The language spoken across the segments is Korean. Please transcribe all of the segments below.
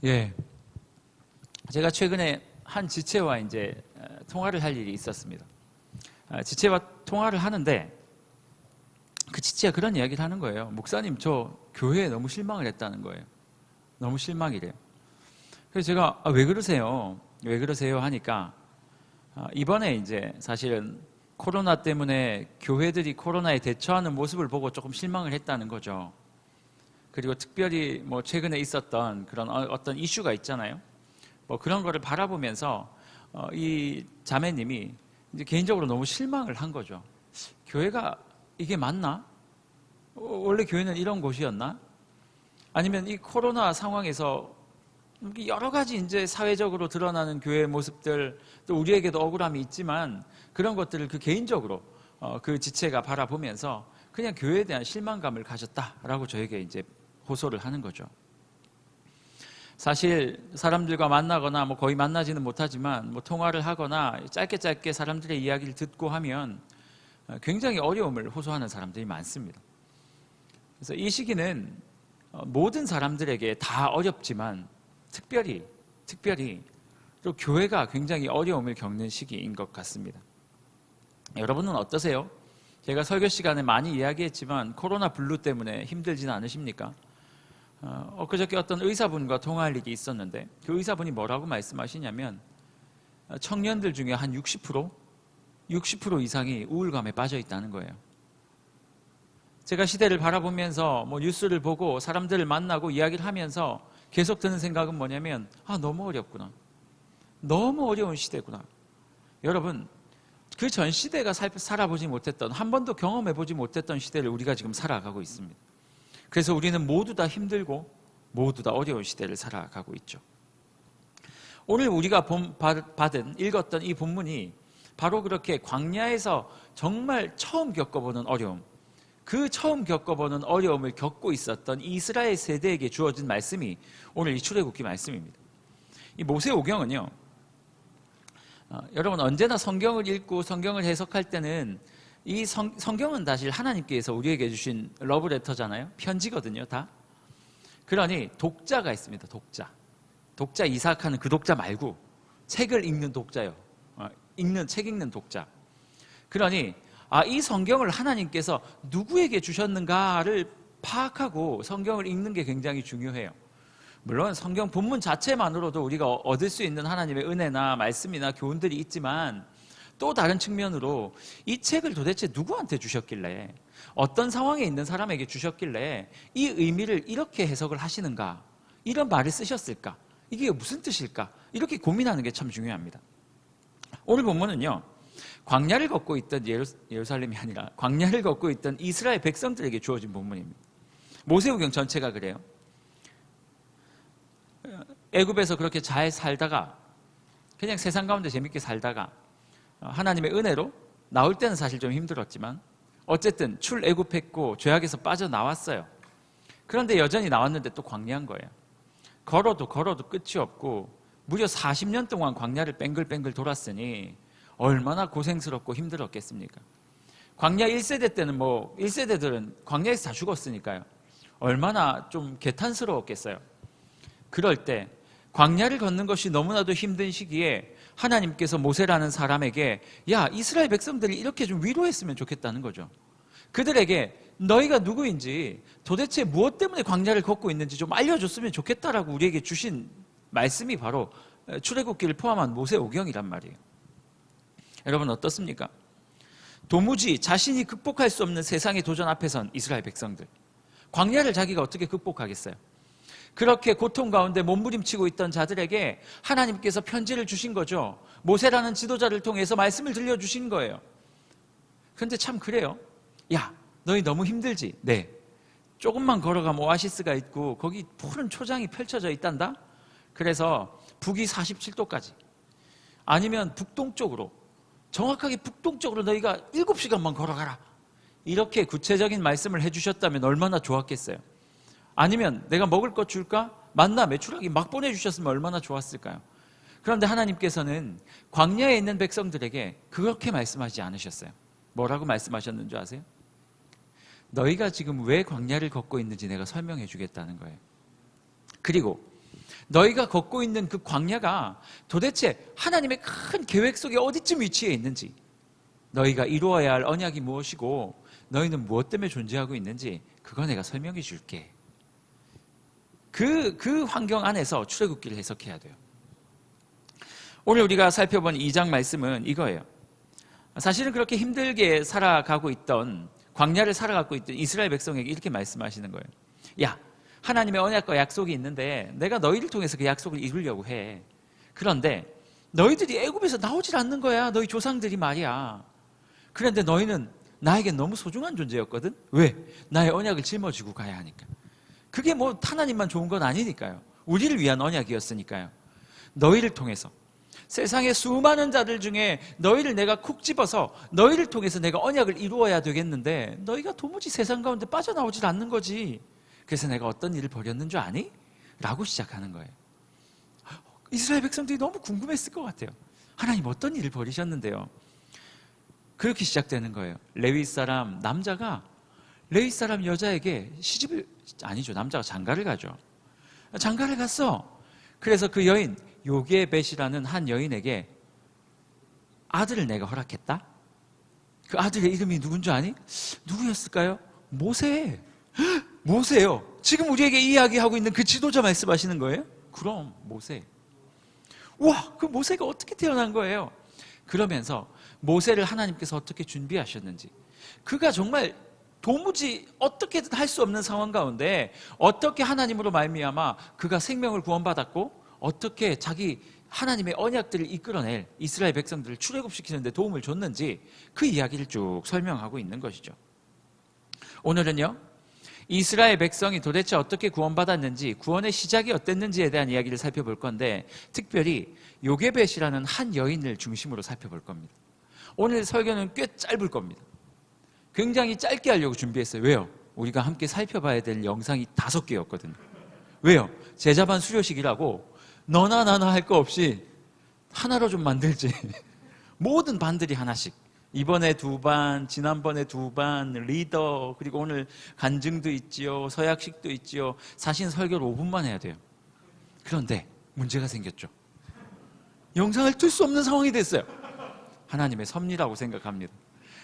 예, 제가 최근에 한 지체와 이제 통화를 할 일이 있었습니다. 지체와 통화를 하는데 그 지체가 그런 이야기를 하는 거예요. 목사님, 저 교회에 너무 실망을 했다는 거예요. 너무 실망이래요. 그래서 제가 왜 그러세요? 왜 그러세요? 하니까 이번에 이제 사실은 코로나 때문에 교회들이 코로나에 대처하는 모습을 보고 조금 실망을 했다는 거죠. 그리고 특별히 뭐 최근에 있었던 그런 어떤 이슈가 있잖아요. 뭐 그런 거를 바라보면서 이 자매님이 이제 개인적으로 너무 실망을 한 거죠. 교회가 이게 맞나? 원래 교회는 이런 곳이었나? 아니면 이 코로나 상황에서 여러 가지 이제 사회적으로 드러나는 교회의 모습들, 또 우리에게도 억울함이 있지만 그런 것들을 그 개인적으로 그 지체가 바라보면서 그냥 교회에 대한 실망감을 가졌다라고 저에게 이제 호소를 하는 거죠. 사실 사람들과 만나거나 뭐 거의 만나지는 못하지만 뭐 통화를 하거나 짧게 사람들의 이야기를 듣고 하면 굉장히 어려움을 호소하는 사람들이 많습니다. 그래서 이 시기는 모든 사람들에게 다 어렵지만 특별히 또 교회가 굉장히 어려움을 겪는 시기인 것 같습니다. 여러분은 어떠세요? 제가 설교 시간에 많이 이야기했지만 코로나 블루 때문에 힘들지는 않으십니까? 엊그저께 어떤 의사분과 통화할 일이 있었는데 그 의사분이 뭐라고 말씀하시냐면 청년들 중에 한 60% 이상이 우울감에 빠져 있다는 거예요. 제가 시대를 바라보면서 뭐 뉴스를 보고 사람들을 만나고 이야기를 하면서 계속 드는 생각은 뭐냐면 너무 어렵구나. 너무 어려운 시대구나. 여러분, 그 전 시대가 살아보지 못했던, 한 번도 경험해보지 못했던 시대를 우리가 지금 살아가고 있습니다. 그래서 우리는 모두 다 힘들고 모두 다 어려운 시대를 살아가고 있죠. 오늘 우리가 읽었던 이 본문이 바로 그렇게 광야에서 정말 처음 겪어보는 어려움, 그 처음 겪어보는 어려움을 겪고 있었던 이스라엘 세대에게 주어진 말씀이 오늘 이 출애굽기 말씀입니다. 이 모세오경은요, 여러분 언제나 성경을 읽고 성경을 해석할 때는 이 성경은 사실 하나님께서 우리에게 주신 러브레터잖아요. 편지거든요, 다. 그러니 독자가 있습니다. 독자 이삭하는 그 독자 말고 책을 읽는 독자요. 책 읽는 독자. 그러니 이 성경을 하나님께서 누구에게 주셨는가를 파악하고 성경을 읽는 게 굉장히 중요해요. 물론 성경 본문 자체만으로도 우리가 얻을 수 있는 하나님의 은혜나 말씀이나 교훈들이 있지만 또 다른 측면으로 이 책을 도대체 누구한테 주셨길래, 어떤 상황에 있는 사람에게 주셨길래 이 의미를 이렇게 해석을 하시는가, 이런 말을 쓰셨을까, 이게 무슨 뜻일까, 이렇게 고민하는 게 참 중요합니다. 오늘 본문은요, 광야를 걷고 있던 예루살렘이 아니라 광야를 걷고 있던 이스라엘 백성들에게 주어진 본문입니다. 모세오경 전체가 그래요. 애굽에서 그렇게 잘 살다가 그냥 세상 가운데 재밌게 살다가 하나님의 은혜로 나올 때는 사실 좀 힘들었지만 어쨌든 출애굽했고 죄악에서 빠져나왔어요. 그런데 여전히 나왔는데 또 광야인 거예요. 걸어도 끝이 없고 무려 40년 동안 광야를 뱅글뱅글 돌았으니 얼마나 고생스럽고 힘들었겠습니까? 광야 1세대 때는 1세대들은 광야에서 다 죽었으니까요. 얼마나 좀 개탄스러웠겠어요. 그럴 때 광야를 걷는 것이 너무나도 힘든 시기에 하나님께서 모세라는 사람에게 이스라엘 백성들이 이렇게 좀 위로했으면 좋겠다는 거죠. 그들에게 너희가 누구인지 도대체 무엇 때문에 광야를 걷고 있는지 좀 알려줬으면 좋겠다라고 우리에게 주신 말씀이 바로 출애굽기를 포함한 모세오경이란 말이에요. 여러분 어떻습니까? 도무지 자신이 극복할 수 없는 세상의 도전 앞에선 이스라엘 백성들, 광야를 자기가 어떻게 극복하겠어요? 그렇게 고통 가운데 몸부림치고 있던 자들에게 하나님께서 편지를 주신 거죠. 모세라는 지도자를 통해서 말씀을 들려주신 거예요. 그런데 참 그래요. 너희 너무 힘들지? 네. 조금만 걸어가면 오아시스가 있고 거기 푸른 초장이 펼쳐져 있단다? 그래서 북위 47도까지 아니면 북동쪽으로, 정확하게 북동쪽으로 너희가 7시간만 걸어가라. 이렇게 구체적인 말씀을 해주셨다면 얼마나 좋았겠어요. 아니면 내가 먹을 것 줄까? 만나 메추라기 막 보내주셨으면 얼마나 좋았을까요? 그런데 하나님께서는 광야에 있는 백성들에게 그렇게 말씀하지 않으셨어요. 뭐라고 말씀하셨는 줄 아세요? 너희가 지금 왜 광야를 걷고 있는지 내가 설명해 주겠다는 거예요. 그리고 너희가 걷고 있는 그 광야가 도대체 하나님의 큰 계획 속에 어디쯤 위치해 있는지, 너희가 이루어야 할 언약이 무엇이고 너희는 무엇 때문에 존재하고 있는지 그거 내가 설명해 줄게. 그 환경 안에서 출애굽기를 해석해야 돼요. 오늘 우리가 살펴본 2장 말씀은 이거예요. 사실은 그렇게 힘들게 살아가고 있던, 광야를 살아가고 있던 이스라엘 백성에게 이렇게 말씀하시는 거예요. 야, 하나님의 언약과 약속이 있는데 내가 너희를 통해서 그 약속을 이루려고 해. 그런데 너희들이 애굽에서 나오질 않는 거야. 너희 조상들이 말이야. 그런데 너희는 나에게 너무 소중한 존재였거든. 왜? 나의 언약을 짊어지고 가야 하니까. 그게 뭐 하나님만 좋은 건 아니니까요. 우리를 위한 언약이었으니까요. 너희를 통해서 세상의 수많은 자들 중에 너희를 내가 콕 집어서 너희를 통해서 내가 언약을 이루어야 되겠는데 너희가 도무지 세상 가운데 빠져나오질 않는 거지. 그래서 내가 어떤 일을 벌였는 줄 아니? 라고 시작하는 거예요. 이스라엘 백성들이 너무 궁금했을 것 같아요. 하나님 어떤 일을 벌이셨는데요? 그렇게 시작되는 거예요. 레위 사람 남자가 레위 사람 여자에게 시집을, 아니죠, 남자가 장가를 가죠. 장가를 갔어. 그래서 그 여인 요게벳이라는 한 여인에게 아들을 내가 허락했다. 그 아들의 이름이 누군 줄 아니? 누구였을까요? 모세. 모세요. 지금 우리에게 이야기하고 있는 그 지도자 말씀하시는 거예요? 그럼 모세. 와, 그 모세가 어떻게 태어난 거예요? 그러면서 모세를 하나님께서 어떻게 준비하셨는지, 그가 정말 도무지 어떻게든 할 수 없는 상황 가운데 어떻게 하나님으로 말미암아 그가 생명을 구원받았고 어떻게 자기 하나님의 언약들을 이끌어낼 이스라엘 백성들을 출애굽시키는 데 도움을 줬는지 그 이야기를 쭉 설명하고 있는 것이죠. 오늘은요, 이스라엘 백성이 도대체 어떻게 구원받았는지, 구원의 시작이 어땠는지에 대한 이야기를 살펴볼 건데, 특별히 요게벳이라는 한 여인을 중심으로 살펴볼 겁니다. 오늘 설교는 꽤 짧을 겁니다. 굉장히 짧게 하려고 준비했어요. 왜요? 우리가 함께 살펴봐야 될 영상이 5개였거든요. 왜요? 제자반 수료식이라고 너나 나나 할 거 없이 하나로 좀 만들지. 모든 반들이 하나씩. 이번에 2반, 지난번에 2반, 리더, 그리고 오늘 간증도 있지요, 서약식도 있지요. 사실 설교를 5분만 해야 돼요. 그런데 문제가 생겼죠. 영상을 틀 수 없는 상황이 됐어요. 하나님의 섭리라고 생각합니다.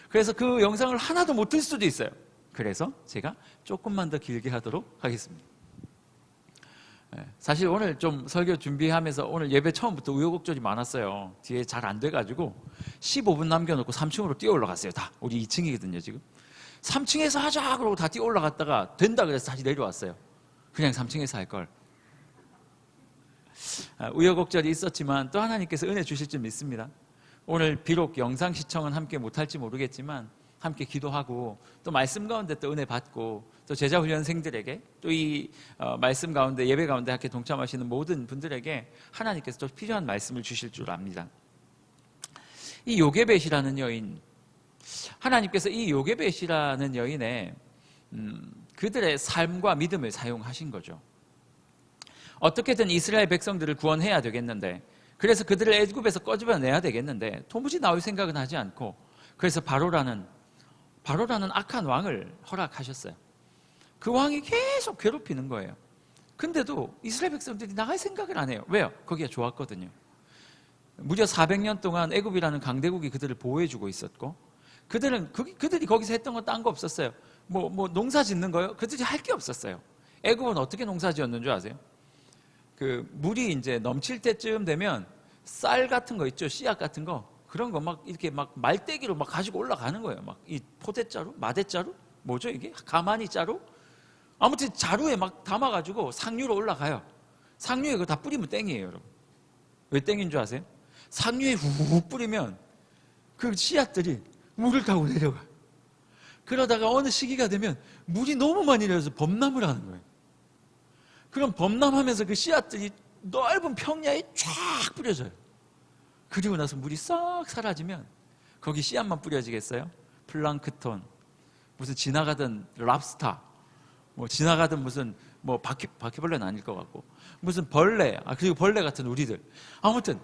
그래서 그 영상을 하나도 못 틀 수도 있어요. 그래서 제가 조금만 더 길게 하도록 하겠습니다. 사실 오늘 좀 설교 준비하면서 오늘 예배 처음부터 우여곡절이 많았어요. 뒤에 잘 안 돼가지고 15분 남겨놓고 3층으로 뛰어 올라갔어요. 다 우리 2층이거든요 지금. 3층에서 하자 그러고 다 뛰어 올라갔다가 된다 그래서 다시 내려왔어요. 그냥 3층에서 할 걸. 우여곡절이 있었지만 또 하나님께서 은혜 주실 줄 믿습니다. 오늘 비록 영상 시청은 함께 못할지 모르겠지만 함께 기도하고 또 말씀 가운데 또 은혜 받고 또 제자 훈련생들에게 또 이 말씀 가운데 예배 가운데 함께 동참하시는 모든 분들에게 하나님께서 또 필요한 말씀을 주실 줄 압니다. 이 요게벳이라는 여인, 하나님께서 이 요게벳이라는 여인의 그들의 삶과 믿음을 사용하신 거죠. 어떻게든 이스라엘 백성들을 구원해야 되겠는데, 그래서 그들을 애굽에서 꺼집어내야 되겠는데 도무지 나올 생각은 하지 않고, 그래서 바로라는 악한 왕을 허락하셨어요. 그 왕이 계속 괴롭히는 거예요. 근데도 이스라엘 백성들이 나갈 생각을 안 해요. 왜요? 거기가 좋았거든요. 무려 400년 동안 애굽이라는 강대국이 그들을 보호해주고 있었고, 그들이 거기서 했던 건 딴 거 없었어요. 뭐 농사 짓는 거요? 그들이 할 게 없었어요. 애굽은 어떻게 농사 지었는 줄 아세요? 그 물이 이제 넘칠 때쯤 되면 쌀 같은 거 있죠, 씨앗 같은 거, 그런 거 막 이렇게 막 말대기로 막 가지고 올라가는 거예요. 막 이 포대자루, 마대자루, 뭐죠 이게? 가마니 자루? 아무튼 자루에 막 담아가지고 상류로 올라가요. 상류에 그거 다 뿌리면 땡이에요, 여러분. 왜 땡인 줄 아세요? 상류에 훅 뿌리면 그 씨앗들이 물을 타고 내려가. 그러다가 어느 시기가 되면 물이 너무 많이 내려서 범람을 하는 거예요. 그럼 범람하면서 그 씨앗들이 넓은 평야에 쫙 뿌려져요. 그리고 나서 물이 싹 사라지면 거기 씨앗만 뿌려지겠어요? 플랑크톤, 무슨 지나가던 랍스타, 뭐 지나가던 무슨 뭐 바퀴벌레는 아닐 것 같고 무슨 벌레, 그리고 벌레 같은 우리들, 아무튼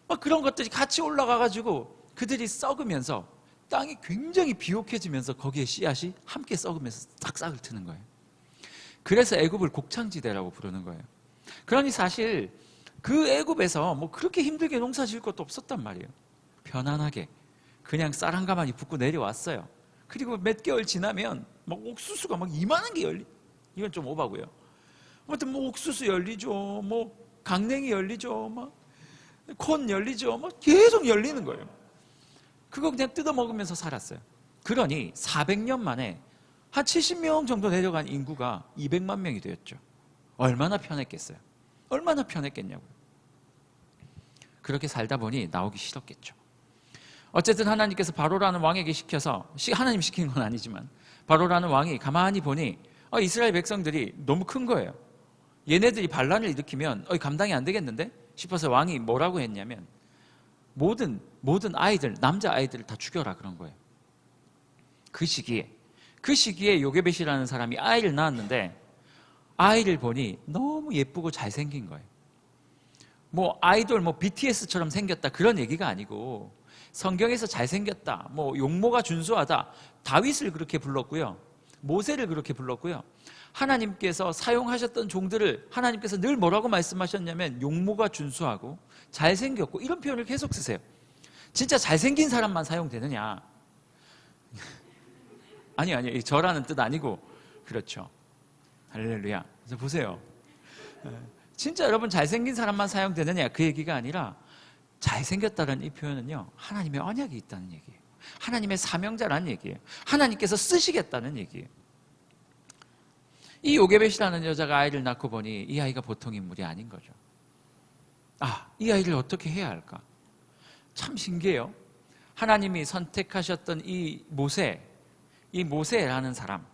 막 그런 것들이 같이 올라가가지고 그들이 썩으면서 땅이 굉장히 비옥해지면서 거기에 씨앗이 함께 썩으면서 싹싹을 트는 거예요. 그래서 애굽을 곡창지대라고 부르는 거예요. 그러니 사실 그 애굽에서 뭐 그렇게 힘들게 농사 지을 것도 없었단 말이에요. 편안하게 그냥 쌀 한 가마니 붓고 내려왔어요. 그리고 몇 개월 지나면 막 옥수수가 막 이만한 게 열리. 이건 좀 오바고요. 아무튼 뭐 옥수수 열리죠. 뭐 강냉이 열리죠. 막 콘 열리죠. 막 계속 열리는 거예요. 그거 그냥 뜯어 먹으면서 살았어요. 그러니 400년 만에 한 70명 정도 내려간 인구가 200만 명이 되었죠. 얼마나 편했겠어요? 얼마나 편했겠냐고요. 그렇게 살다 보니 나오기 싫었겠죠. 어쨌든 하나님께서 바로라는 왕에게 시켜서, 하나님 시킨 건 아니지만 바로라는 왕이 가만히 보니 이스라엘 백성들이 너무 큰 거예요. 얘네들이 반란을 일으키면 감당이 안 되겠는데 싶어서 왕이 뭐라고 했냐면 모든 아이들, 남자 아이들을 다 죽여라 그런 거예요. 그 시기에 요게벳이라는 사람이 아이를 낳았는데 아이를 보니 너무 예쁘고 잘생긴 거예요. 뭐 아이돌 BTS처럼 생겼다 그런 얘기가 아니고 성경에서 잘생겼다, 뭐 용모가 준수하다, 다윗을 그렇게 불렀고요, 모세를 그렇게 불렀고요. 하나님께서 사용하셨던 종들을 하나님께서 늘 뭐라고 말씀하셨냐면 용모가 준수하고 잘생겼고 이런 표현을 계속 쓰세요. 진짜 잘생긴 사람만 사용되느냐? 아니요. 저라는 뜻 아니고 그렇죠. 할렐루야. 그래서 보세요. 진짜 여러분 잘생긴 사람만 사용되느냐 그 얘기가 아니라 잘생겼다는 이 표현은요 하나님의 언약이 있다는 얘기예요. 하나님의 사명자라는 얘기예요. 하나님께서 쓰시겠다는 얘기예요. 이 요게벳이라는 여자가 아이를 낳고 보니 이 아이가 보통 인물이 아닌 거죠. 이 아이를 어떻게 해야 할까? 참 신기해요. 하나님이 선택하셨던 이 모세라는 사람,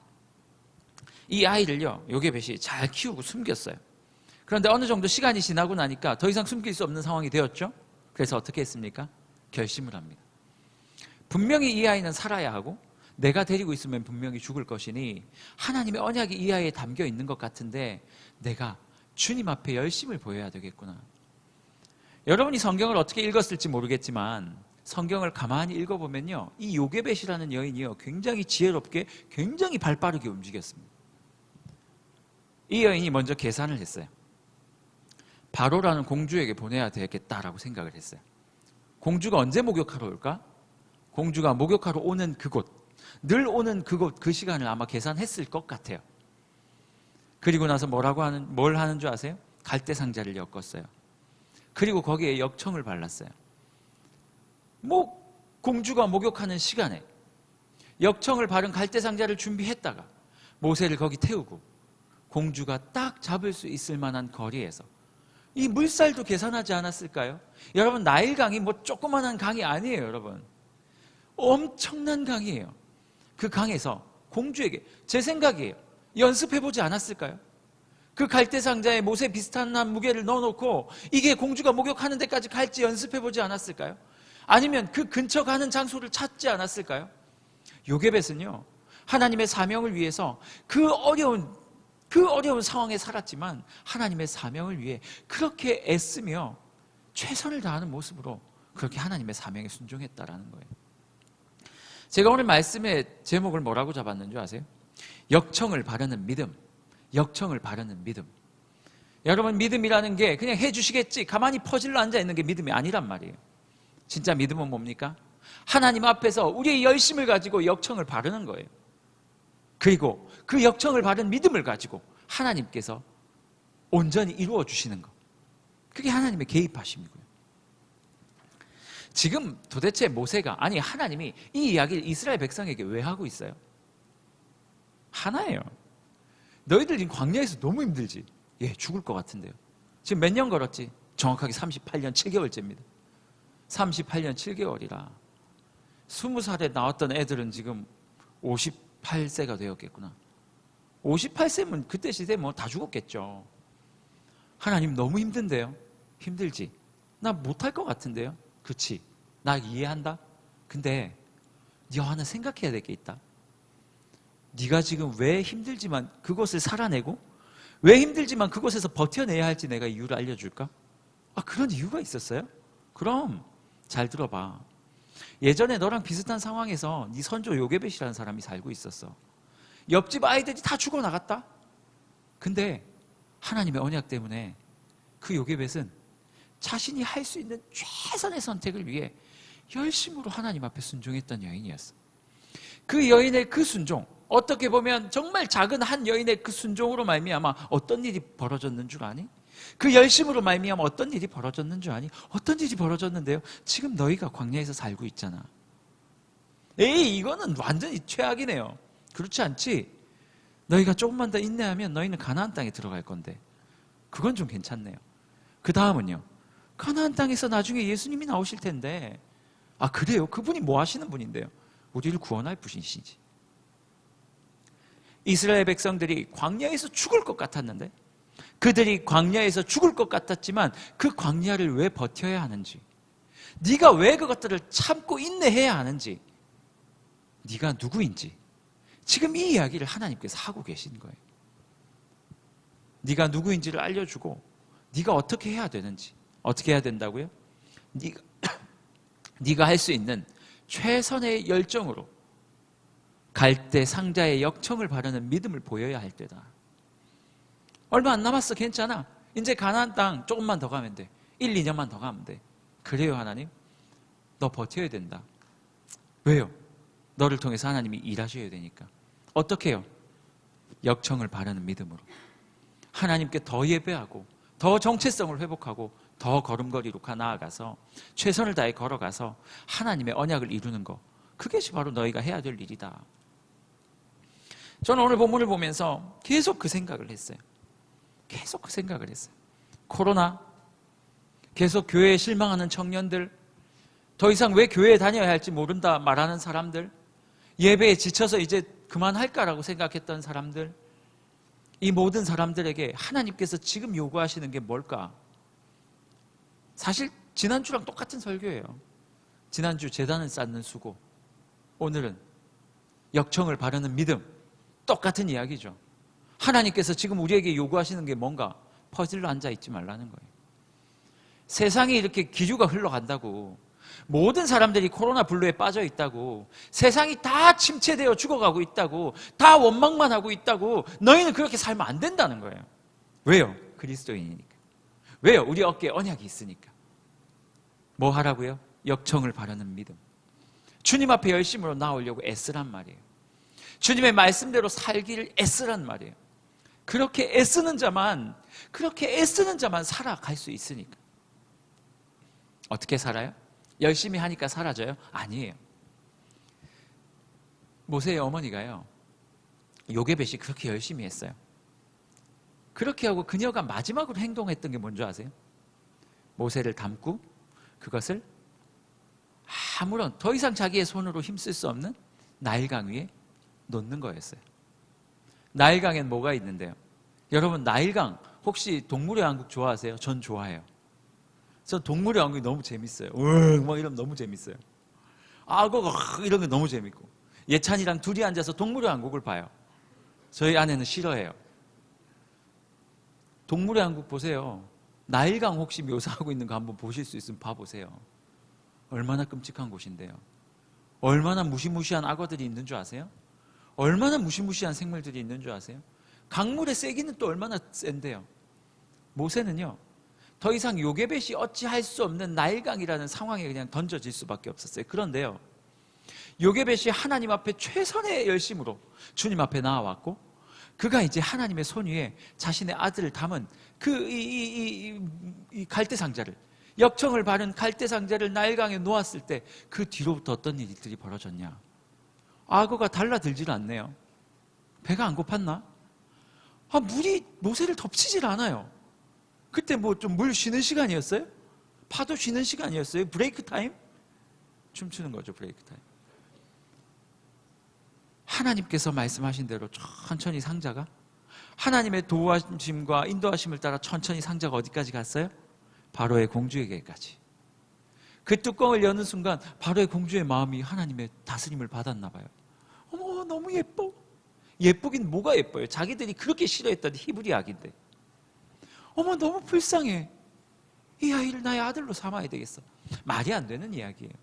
이 아이를요 요게벳이 잘 키우고 숨겼어요. 그런데 어느 정도 시간이 지나고 나니까 더 이상 숨길 수 없는 상황이 되었죠. 그래서 어떻게 했습니까? 결심을 합니다. 분명히 이 아이는 살아야 하고 내가 데리고 있으면 분명히 죽을 것이니 하나님의 언약이 이 아이에 담겨 있는 것 같은데 내가 주님 앞에 열심을 보여야 되겠구나. 여러분이 성경을 어떻게 읽었을지 모르겠지만 성경을 가만히 읽어보면요 이 요게벳이라는 여인이요 굉장히 지혜롭게 굉장히 발빠르게 움직였습니다. 이 여인이 먼저 계산을 했어요. 바로라는 공주에게 보내야 되겠다라고 생각을 했어요. 공주가 언제 목욕하러 올까? 공주가 목욕하러 오는 그곳, 늘 오는 그곳, 그 시간을 아마 계산했을 것 같아요. 그리고 나서 뭘 하는 줄 아세요? 갈대 상자를 엮었어요. 그리고 거기에 역청을 발랐어요. 공주가 목욕하는 시간에 역청을 바른 갈대 상자를 준비했다가 모세를 거기 태우고 공주가 딱 잡을 수 있을 만한 거리에서 이 물살도 계산하지 않았을까요? 여러분 나일강이 조그만한 강이 아니에요. 여러분 엄청난 강이에요. 그 강에서 공주에게 제 생각이에요. 연습해보지 않았을까요? 그 갈대상자에 모세 비슷한 한 무게를 넣어놓고 이게 공주가 목욕하는 데까지 갈지 연습해보지 않았을까요? 아니면 그 근처 가는 장소를 찾지 않았을까요? 요게벳은요 하나님의 사명을 위해서 그 어려운 상황에 살았지만 하나님의 사명을 위해 그렇게 애쓰며 최선을 다하는 모습으로 그렇게 하나님의 사명에 순종했다라는 거예요. 제가 오늘 말씀의 제목을 뭐라고 잡았는 줄 아세요? 역청을 바르는 믿음. 역청을 바르는 믿음. 여러분 믿음이라는 게 그냥 해주시겠지 가만히 퍼질러 앉아있는 게 믿음이 아니란 말이에요. 진짜 믿음은 뭡니까? 하나님 앞에서 우리의 열심을 가지고 역청을 바르는 거예요. 그리고 그 역청을 바른 믿음을 가지고 하나님께서 온전히 이루어 주시는 것. 그게 하나님의 개입하심이고요. 지금 도대체 모세가 하나님이 이 이야기를 이스라엘 백성에게 왜 하고 있어요? 하나예요. 너희들 지금 광야에서 너무 힘들지? 죽을 것 같은데요. 지금 몇 년 걸었지? 정확하게 38년 7개월째입니다. 38년 7개월이라 20살에 나왔던 애들은 지금 58세가 되었겠구나. 58세면 그때 시대에 다 죽었겠죠. 하나님 너무 힘든데요? 힘들지? 나 못할 것 같은데요? 그치? 나 이해한다? 근데 네가 하나 생각해야 될 게 있다. 네가 지금 왜 힘들지만 그것을 살아내고 왜 힘들지만 그곳에서 버텨내야 할지 내가 이유를 알려줄까? 그런 이유가 있었어요? 그럼 잘 들어봐. 예전에 너랑 비슷한 상황에서 네 선조 요게벳이라는 사람이 살고 있었어. 옆집 아이들이 다 죽어나갔다? 근데 하나님의 언약 때문에 그 요게벳은 자신이 할 수 있는 최선의 선택을 위해 열심으로 하나님 앞에 순종했던 여인이었어. 그 여인의 그 순종, 어떻게 보면 정말 작은 한 여인의 그 순종으로 말미암아 어떤 일이 벌어졌는 줄 아니? 그 열심으로 말미암아 어떤 일이 벌어졌는 줄 아니? 어떤 일이 벌어졌는데요? 지금 너희가 광야에서 살고 있잖아. 에이, 이거는 완전히 최악이네요. 그렇지 않지? 너희가 조금만 더 인내하면 너희는 가나안 땅에 들어갈 건데, 그건 좀 괜찮네요. 그 다음은요, 가나안 땅에서 나중에 예수님이 나오실 텐데, 아 그래요? 그분이 뭐 하시는 분인데요? 우리를 구원할 분이시지. 이스라엘 백성들이 광야에서 죽을 것 같았는데, 그들이 광야에서 죽을 것 같았지만 그 광야를 왜 버텨야 하는지, 네가 왜 그것들을 참고 인내해야 하는지, 네가 누구인지 지금 이 이야기를 하나님께서 하고 계신 거예요. 네가 누구인지를 알려주고 네가 어떻게 해야 되는지. 어떻게 해야 된다고요? 네가 할 수 있는 최선의 열정으로 갈대 상자의 역청을 바르는 믿음을 보여야 할 때다. 얼마 안 남았어. 괜찮아. 이제 가나안 땅 조금만 더 가면 돼. 1, 2년만 더 가면 돼. 그래요 하나님? 너 버텨야 된다. 왜요? 너를 통해서 하나님이 일하셔야 되니까. 어떻게 해요? 역청을 바르는 믿음으로 하나님께 더 예배하고 더 정체성을 회복하고 더 걸음걸이로 나아가서 최선을 다해 걸어가서 하나님의 언약을 이루는 것, 그것이 바로 너희가 해야 될 일이다. 저는 오늘 본문을 보면서 계속 그 생각을 했어요. 계속 그 생각을 했어요. 코로나, 계속 교회에 실망하는 청년들, 더 이상 왜 교회에 다녀야 할지 모른다 말하는 사람들, 예배에 지쳐서 이제 그만할까라고 생각했던 사람들, 이 모든 사람들에게 하나님께서 지금 요구하시는 게 뭘까? 사실 지난주랑 똑같은 설교예요. 지난주 제단을 쌓는 수고, 오늘은 역청을 바르는 믿음, 똑같은 이야기죠. 하나님께서 지금 우리에게 요구하시는 게 뭔가? 퍼즐로 앉아있지 말라는 거예요. 세상이 이렇게 기류가 흘러간다고, 모든 사람들이 코로나 블루에 빠져 있다고, 세상이 다 침체되어 죽어가고 있다고, 다 원망만 하고 있다고, 너희는 그렇게 살면 안 된다는 거예요. 왜요? 그리스도인이니까. 왜요? 우리 어깨에 언약이 있으니까. 뭐 하라고요? 역청을 바라는 믿음. 주님 앞에 열심으로 나오려고 애쓰란 말이에요. 주님의 말씀대로 살기를 애쓰란 말이에요. 그렇게 애쓰는 자만 살아갈 수 있으니까. 어떻게 살아요? 열심히 하니까 사라져요? 아니에요. 모세의 어머니가요, 요게벳이 그렇게 열심히 했어요. 그렇게 하고 그녀가 마지막으로 행동했던 게 뭔지 아세요? 모세를 담고 그것을 아무런 더 이상 자기의 손으로 힘쓸 수 없는 나일강 위에 놓는 거였어요. 나일강엔 뭐가 있는데요? 여러분, 나일강 혹시 동물의 왕국 좋아하세요? 전 좋아해요. 전 동물의 왕국이 너무 재밌어요. 막 이러면 너무 재밌어요. 악어가 이런 게 너무 재밌고, 예찬이랑 둘이 앉아서 동물의 왕국을 봐요. 저희 아내는 싫어해요. 동물의 왕국 보세요. 나일강 혹시 묘사하고 있는 거 한번 보실 수 있으면 봐보세요. 얼마나 끔찍한 곳인데요. 얼마나 무시무시한 악어들이 있는 줄 아세요? 얼마나 무시무시한 생물들이 있는 줄 아세요? 강물의 세기는 또 얼마나 센데요. 모세는요, 더 이상 요게벳이 어찌할 수 없는 나일강이라는 상황에 그냥 던져질 수밖에 없었어요. 그런데요, 요게벳이 하나님 앞에 최선의 열심으로 주님 앞에 나와왔고, 그가 이제 하나님의 손 위에 자신의 아들을 담은 이 갈대상자를, 역청을 바른 갈대상자를 나일강에 놓았을 때 그 뒤로부터 어떤 일들이 벌어졌냐? 악어가 달라들질 않네요. 배가 안 고팠나? 물이 모세를 덮치질 않아요. 그때 뭐 좀 물 쉬는 시간이었어요? 파도 쉬는 시간이었어요? 브레이크 타임? 춤추는 거죠, 브레이크 타임. 하나님께서 말씀하신 대로 천천히 상자가, 하나님의 도우심과 인도하심을 따라 천천히 상자가 어디까지 갔어요? 바로의 공주에게까지. 그 뚜껑을 여는 순간 바로의 공주의 마음이 하나님의 다스림을 받았나 봐요. 어머, 너무 예뻐. 예쁘긴 뭐가 예뻐요? 자기들이 그렇게 싫어했던 히브리 악인데. 어머, 너무 불쌍해. 이 아이를 나의 아들로 삼아야 되겠어. 말이 안 되는 이야기예요.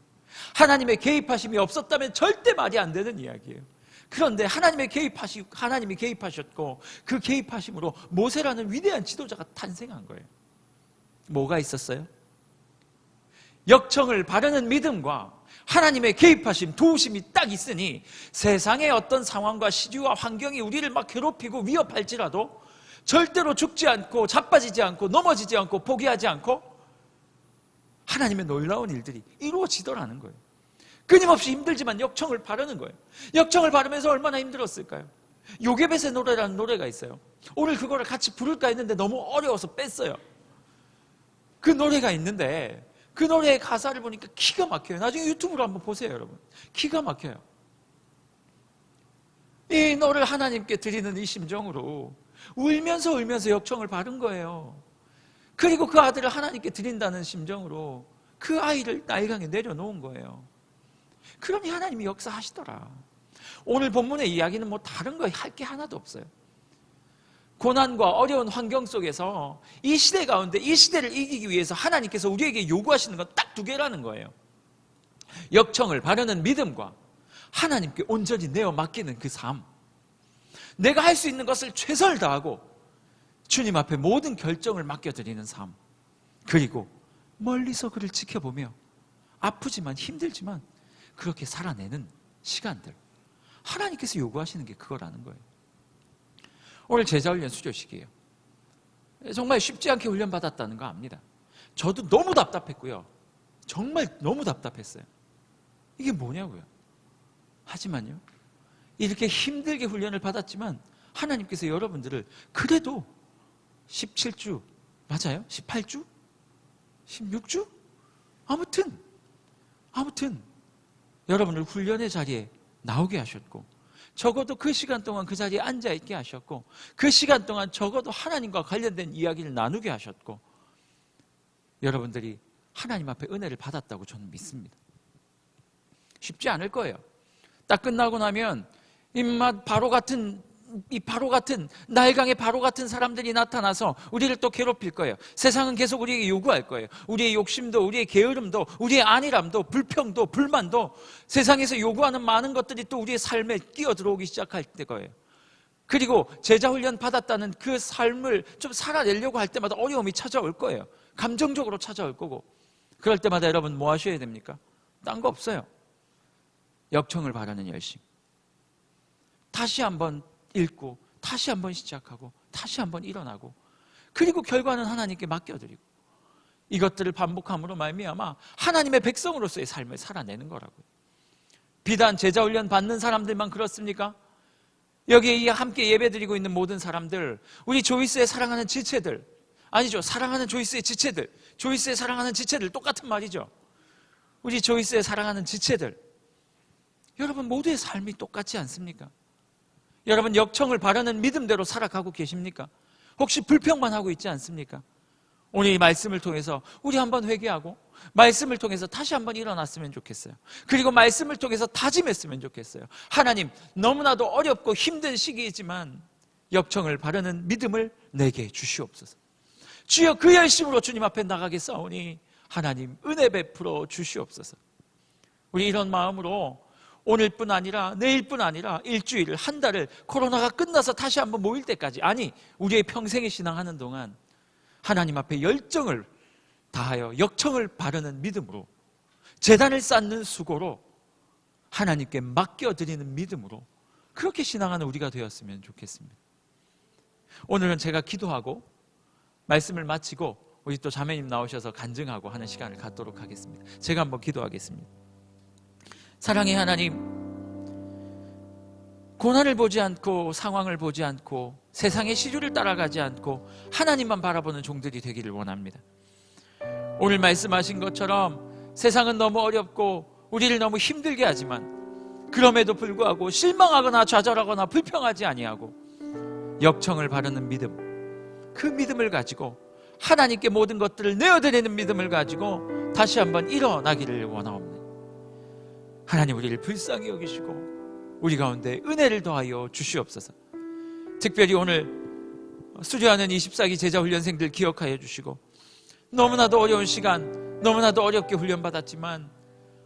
하나님의 개입하심이 없었다면 절대 말이 안 되는 이야기예요. 그런데 하나님이 개입하셨고, 그 개입하심으로 모세라는 위대한 지도자가 탄생한 거예요. 뭐가 있었어요? 역청을 바르는 믿음과 하나님의 개입하심, 도우심이 딱 있으니 세상의 어떤 상황과 시류와 환경이 우리를 막 괴롭히고 위협할지라도 절대로 죽지 않고 자빠지지 않고 넘어지지 않고 포기하지 않고 하나님의 놀라운 일들이 이루어지더라는 거예요. 끊임없이 힘들지만 역청을 바르는 거예요. 역청을 바르면서 얼마나 힘들었을까요? 요게벳의 노래라는 노래가 있어요. 오늘 그거를 같이 부를까 했는데 너무 어려워서 뺐어요. 그 노래가 있는데 그 노래의 가사를 보니까 기가 막혀요. 나중에 유튜브로 한번 보세요, 여러분. 기가 막혀요. 이 노래를 하나님께 드리는 이 심정으로 울면서 역청을 바른 거예요. 그리고 그 아들을 하나님께 드린다는 심정으로 그 아이를 나일강에 내려놓은 거예요. 그러니 하나님이 역사하시더라. 오늘 본문의 이야기는 뭐 다른 거 할 게 하나도 없어요. 고난과 어려운 환경 속에서 이 시대 가운데 이 시대를 이기기 위해서 하나님께서 우리에게 요구하시는 건 딱 두 개라는 거예요. 역청을 바르는 믿음과 하나님께 온전히 내어 맡기는 그 삶. 내가 할 수 있는 것을 최선을 다하고 주님 앞에 모든 결정을 맡겨드리는 삶. 그리고 멀리서 그를 지켜보며 아프지만 힘들지만 그렇게 살아내는 시간들. 하나님께서 요구하시는 게 그거라는 거예요. 오늘 제자훈련 수료식이에요. 정말 쉽지 않게 훈련받았다는 거 압니다. 저도 너무 답답했고요. 정말 너무 답답했어요. 이게 뭐냐고요. 하지만요, 이렇게 힘들게 훈련을 받았지만 하나님께서 여러분들을 그래도 17주, 맞아요? 18주? 16주? 아무튼 여러분을 훈련의 자리에 나오게 하셨고, 적어도 그 시간 동안 그 자리에 앉아있게 하셨고, 그 시간 동안 적어도 하나님과 관련된 이야기를 나누게 하셨고, 여러분들이 하나님 앞에 은혜를 받았다고 저는 믿습니다. 쉽지 않을 거예요. 딱 끝나고 나면 입맛 바로 같은 나일강의 바로 같은 사람들이 나타나서 우리를 또 괴롭힐 거예요. 세상은 계속 우리에게 요구할 거예요. 우리의 욕심도, 우리의 게으름도, 우리의 안일함도, 불평도, 불만도, 세상에서 요구하는 많은 것들이 또 우리의 삶에 끼어들어오기 시작할 거예요. 그리고 제자훈련 받았다는 그 삶을 좀 살아내려고 할 때마다 어려움이 찾아올 거예요. 감정적으로 찾아올 거고, 그럴 때마다 여러분 뭐 하셔야 됩니까? 딴 거 없어요. 역청을 바라는 열심. 다시 한번 읽고, 다시 한번 시작하고, 다시 한번 일어나고, 그리고 결과는 하나님께 맡겨드리고, 이것들을 반복함으로 말미암아 하나님의 백성으로서의 삶을 살아내는 거라고요. 비단 제자훈련 받는 사람들만 그렇습니까? 여기에 함께 예배드리고 있는 모든 사람들, 우리 조이스의 사랑하는 지체들, 아니죠, 사랑하는 조이스의 지체들, 조이스의 사랑하는 지체들, 똑같은 말이죠. 우리 조이스의 사랑하는 지체들, 여러분 모두의 삶이 똑같지 않습니까? 여러분 역청을 바라는 믿음대로 살아가고 계십니까? 혹시 불평만 하고 있지 않습니까? 오늘 이 말씀을 통해서 우리 한번 회개하고, 말씀을 통해서 다시 한번 일어났으면 좋겠어요. 그리고 말씀을 통해서 다짐했으면 좋겠어요. 하나님, 너무나도 어렵고 힘든 시기이지만 역청을 바라는 믿음을 내게 주시옵소서. 주여, 그 열심으로 주님 앞에 나가겠사오니 하나님 은혜 베풀어 주시옵소서. 우리 이런 마음으로 오늘뿐 아니라 내일뿐 아니라 일주일, 한 달을 코로나가 끝나서 다시 한번 모일 때까지, 아니 우리의 평생의 신앙하는 동안 하나님 앞에 열정을 다하여 역청을 바르는 믿음으로, 제단을 쌓는 수고로, 하나님께 맡겨드리는 믿음으로 그렇게 신앙하는 우리가 되었으면 좋겠습니다. 오늘은 제가 기도하고 말씀을 마치고 우리 또 자매님 나오셔서 간증하고 하는 시간을 갖도록 하겠습니다. 제가 한번 기도하겠습니다. 사랑의 하나님, 고난을 보지 않고 상황을 보지 않고 세상의 시류를 따라가지 않고 하나님만 바라보는 종들이 되기를 원합니다. 오늘 말씀하신 것처럼 세상은 너무 어렵고 우리를 너무 힘들게 하지만 그럼에도 불구하고 실망하거나 좌절하거나 불평하지 아니하고 역청을 바르는 믿음, 그 믿음을 가지고 하나님께 모든 것들을 내어드리는 믿음을 가지고 다시 한번 일어나기를 원하옵니다. 하나님, 우리를 불쌍히 여기시고 우리 가운데 은혜를 더하여 주시옵소서. 특별히 오늘 수료하는 24기 제자훈련생들 기억하여 주시고, 너무나도 어려운 시간, 너무나도 어렵게 훈련받았지만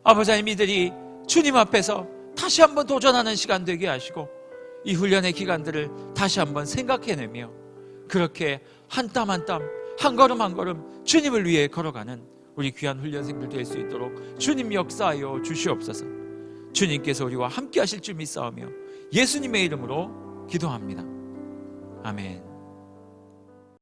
아버지 하나님, 이들이 주님 앞에서 다시 한번 도전하는 시간 되게 하시고 이 훈련의 기간들을 다시 한번 생각해내며 그렇게 한 땀 한 땀 한 걸음 한 걸음 주님을 위해 걸어가는 우리 귀한 훈련생들 될 수 있도록 주님 역사하여 주시옵소서. 주님께서 우리와 함께 하실 줄 믿사오며 예수님의 이름으로 기도합니다. 아멘.